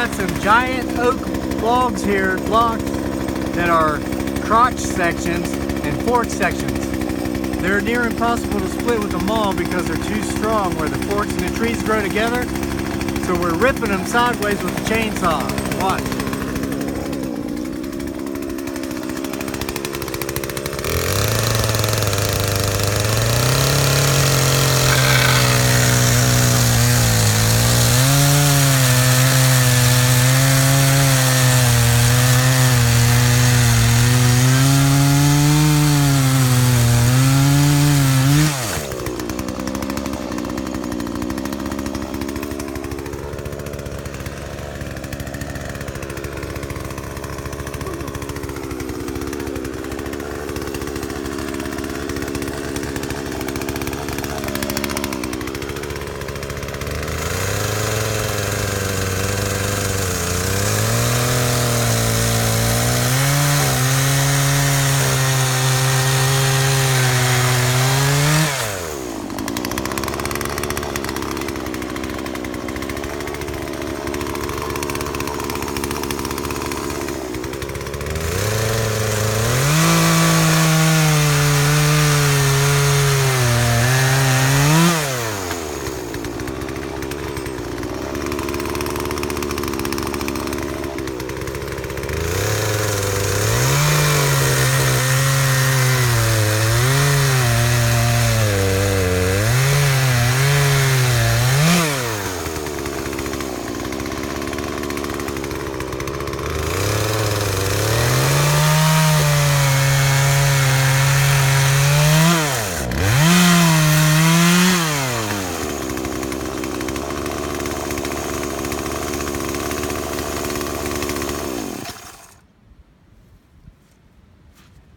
got some giant oak logs here, blocks that are crotch sections and fork sections. They're near impossible to split with a maul because they're too strong where the forks and the trees grow together. So we're ripping them sideways with the chainsaw. Watch.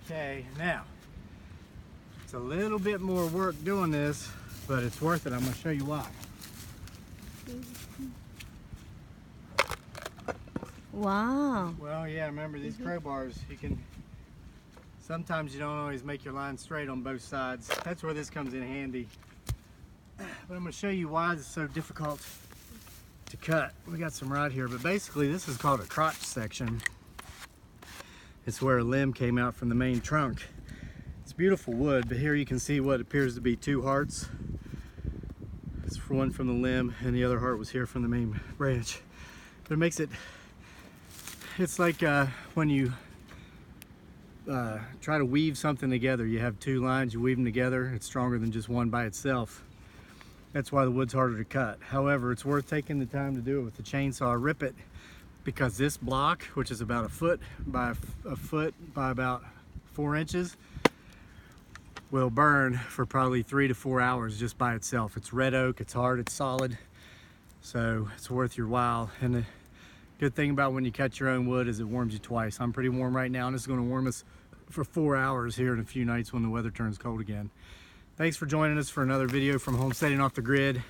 Okay, now, it's a little bit more work doing this, but it's worth it. I'm going to show you why. Wow. Well, yeah, remember these crowbars, you can, sometimes you don't always make your line straight on both sides. That's where this comes in handy. But I'm going to show you why it's so difficult to cut. We got some right here, but basically this is called a crotch section. It's where a limb came out from the main trunk. It's beautiful wood, but here you can see what appears to be two hearts. It's one from the limb and the other heart was here from the main branch. But it makes it, it's like when you try to weave something together. You have two lines, you weave them together, it's stronger than just one by itself. That's why the wood's harder to cut. However, it's worth taking the time to do it with the chainsaw. Rip it, because this block, which is about a foot by about 4 inches, will burn for probably 3 to 4 hours just by itself. It's red oak, it's hard, it's solid, so it's worth your while. And the good thing about when you cut your own wood is it warms you twice. I'm pretty warm right now, and it's going to warm us for 4 hours here in a few nights when the weather turns cold again. Thanks for joining us for another video from Homesteading Off the Grid.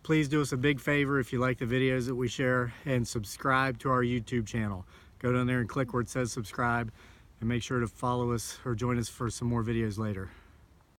Please do us a big favor if you like the videos that we share and subscribe to our YouTube channel. Go down there and click where it says subscribe and make sure to follow us or join us for some more videos later.